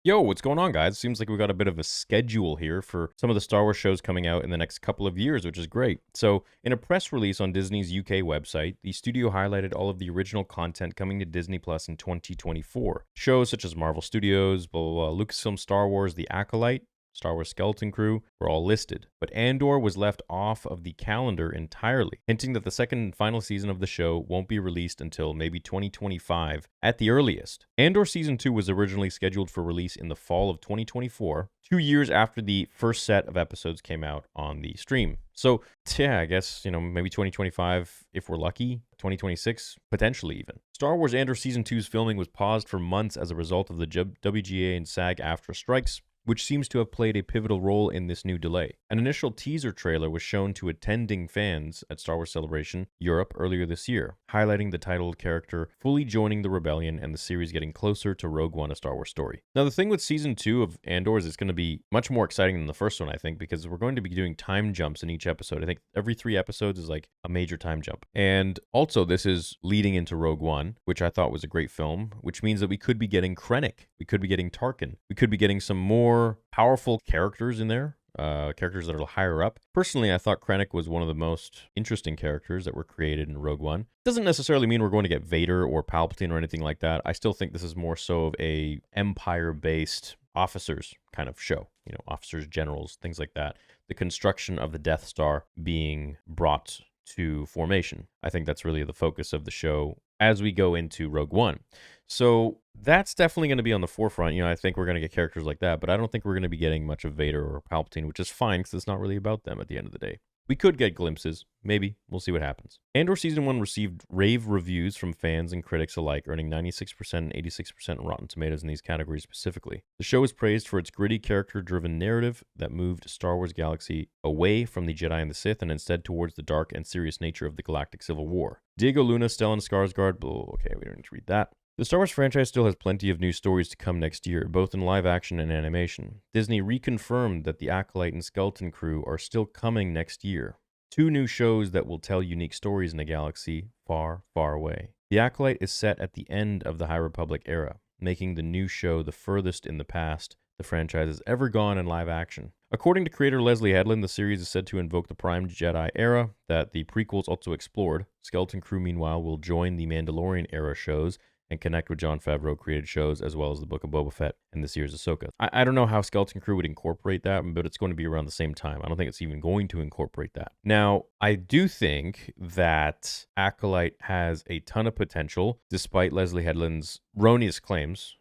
Yo, what's going on, guys? Seems like we got a bit of a schedule here for some of the Star Wars shows coming out in the next couple of years, which is great. So, in a press release on Disney's UK website, the studio highlighted all of the original content coming to Disney Plus in 2024. Shows such as Marvel Studios, blah, blah, blah, Lucasfilm Star Wars The Acolyte, Star Wars Skeleton Crew were all listed, but Andor was left off of the calendar entirely, hinting that the second and final season of the show won't be released until maybe 2025 at the earliest. Andor Season 2 was originally scheduled for release in the fall of 2024, 2 years after the first set of episodes came out on the stream. So, yeah, I guess, maybe 2025 if we're lucky, 2026 potentially even. Star Wars Andor Season 2's filming was paused for months as a result of the WGA and SAG-AFTRA strikes, which seems to have played a pivotal role in this new delay. An initial teaser trailer was shown to attending fans at Star Wars Celebration Europe earlier this year, highlighting the titled character fully joining the rebellion and the series getting closer to Rogue One, a Star Wars story. Now, the thing with Season 2 of Andor is it's going to be much more exciting than the first one, I think, because we're going to be doing time jumps in each episode. I think every 3 episodes is like a major time jump. And also, this is leading into Rogue One, which I thought was a great film, which means that we could be getting Krennic, we could be getting Tarkin, we could be getting some more powerful characters in there, characters that are higher up. Personally, I thought Krennic was one of the most interesting characters that were created in Rogue One. Doesn't necessarily mean we're going to get Vader or Palpatine or anything like that. I still think this is more so of a Empire-based officers kind of show, officers, generals, things like that. The construction of the Death Star being brought to formation. I think that's really the focus of the show as we go into Rogue One. So that's definitely going to be on the forefront. I think we're going to get characters like that, but I don't think we're going to be getting much of Vader or Palpatine, which is fine because it's not really about them at the end of the day. We could get glimpses. Maybe. We'll see what happens. Andor Season 1 received rave reviews from fans and critics alike, earning 96% and 86% Rotten Tomatoes in these categories specifically. The show is praised for its gritty, character-driven narrative that moved Star Wars Galaxy away from the Jedi and the Sith and instead towards the dark and serious nature of the galactic civil war. Diego Luna, Stellan Skarsgård, okay, we don't need to read that. The Star Wars franchise still has plenty of new stories to come next year, both in live action and animation. Disney reconfirmed that The Acolyte and Skeleton Crew are still coming next year. 2 new shows that will tell unique stories in a galaxy far, far away. The Acolyte is set at the end of the High Republic era, making the new show the furthest in the past the franchise has ever gone in live action. According to creator Leslie Headland, the series is said to invoke the Prime Jedi era that the prequels also explored. Skeleton Crew, meanwhile, will join the Mandalorian era shows and connect with Jon Favreau created shows as well as the Book of Boba Fett and this year's Ahsoka. I don't know how Skeleton Crew would incorporate that, but it's going to be around the same time. I don't think it's even going to incorporate that. Now, I do think that Acolyte has a ton of potential, despite Leslie Headland's erroneous claims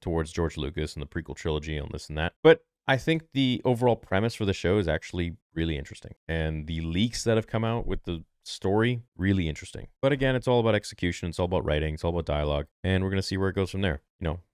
towards George Lucas and the prequel trilogy and this and that. But I think the overall premise for the show is actually really interesting. And the leaks that have come out with the story, really interesting. But again, it's all about execution, it's all about writing, it's all about dialogue, and we're going to see where it goes from there.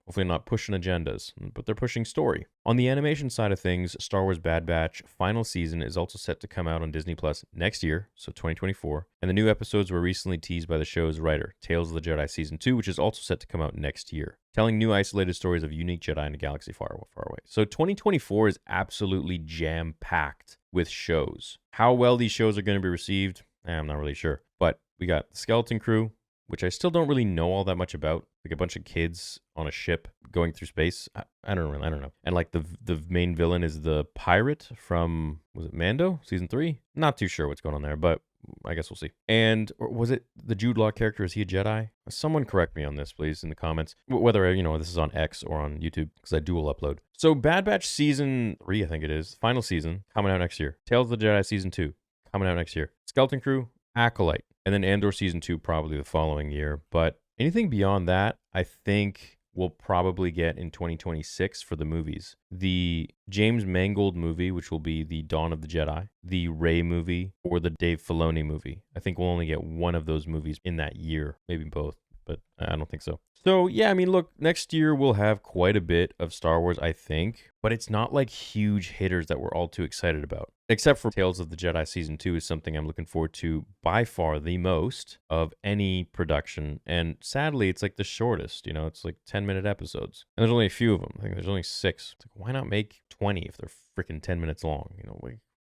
Hopefully not pushing agendas, but they're pushing story. On the animation side of things, Star Wars Bad Batch final season is also set to come out on Disney Plus next year, so 2024, and the new episodes were recently teased by the show's writer, Tales of the Jedi Season 2, which is also set to come out next year, telling new isolated stories of unique Jedi in a galaxy far, far away. So 2024 is absolutely jam-packed with shows. How well these shows are going to be received, I'm not really sure. But we got the Skeleton Crew, which I still don't really know all that much about. Like a bunch of kids on a ship going through space. I don't know. And like the main villain is the pirate from, was it Mando? Season 3? Not too sure what's going on there, but I guess we'll see. And or was it the Jude Law character? Is he a Jedi? Someone correct me on this, please, in the comments. Whether, this is on X or on YouTube, because I dual upload. So Bad Batch Season 3, I think it is. Final season, coming out next year. Tales of the Jedi Season 2. Coming out next year. Skeleton Crew, Acolyte, and then Andor Season 2 probably the following year. But anything beyond that, I think we'll probably get in 2026 for the movies. The James Mangold movie, which will be the Dawn of the Jedi, the Rey movie, or the Dave Filoni movie. I think we'll only get one of those movies in that year, maybe both, but I don't think so. So, yeah, look, next year we'll have quite a bit of Star Wars, I think, but it's not like huge hitters that we're all too excited about. Except for Tales of the Jedi Season 2 is something I'm looking forward to by far the most of any production. And sadly, it's like the shortest, it's like 10-minute episodes. And there's only a few of them. I think there's only 6. It's like, why not make 20 if they're freaking 10 minutes long?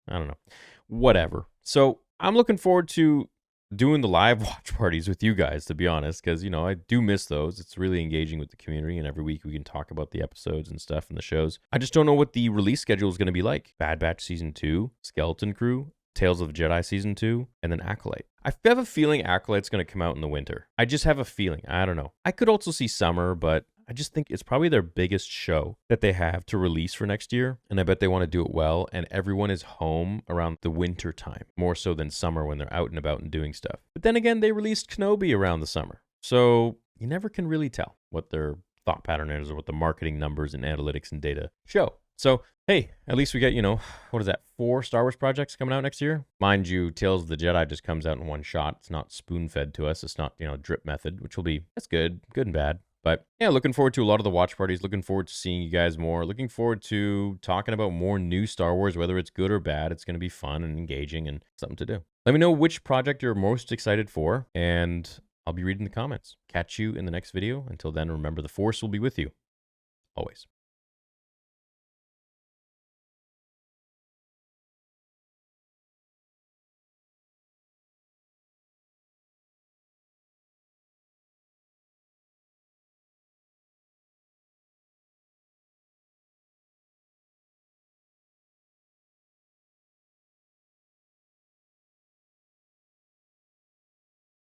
I don't know. Whatever. So I'm looking forward to doing the live watch parties with you guys, to be honest, because, I do miss those. It's really engaging with the community, and every week we can talk about the episodes and stuff and the shows. I just don't know what the release schedule is going to be like. Bad Batch Season 2, Skeleton Crew, Tales of the Jedi Season 2, and then Acolyte. I have a feeling Acolyte's going to come out in the winter. I just have a feeling. I don't know. I could also see summer, but I just think it's probably their biggest show that they have to release for next year. And I bet they want to do it well. And everyone is home around the winter time, more so than summer when they're out and about and doing stuff. But then again, they released Kenobi around the summer. So you never can really tell what their thought pattern is or what the marketing numbers and analytics and data show. So, hey, at least we get, what is that, 4 Star Wars projects coming out next year? Mind you, Tales of the Jedi just comes out in one shot. It's not spoon-fed to us. It's not, drip method, which will be, that's good and bad. But yeah, looking forward to a lot of the watch parties. Looking forward to seeing you guys more. Looking forward to talking about more new Star Wars, whether it's good or bad. It's going to be fun and engaging and something to do. Let me know which project you're most excited for, and I'll be reading the comments. Catch you in the next video. Until then, remember the Force will be with you always.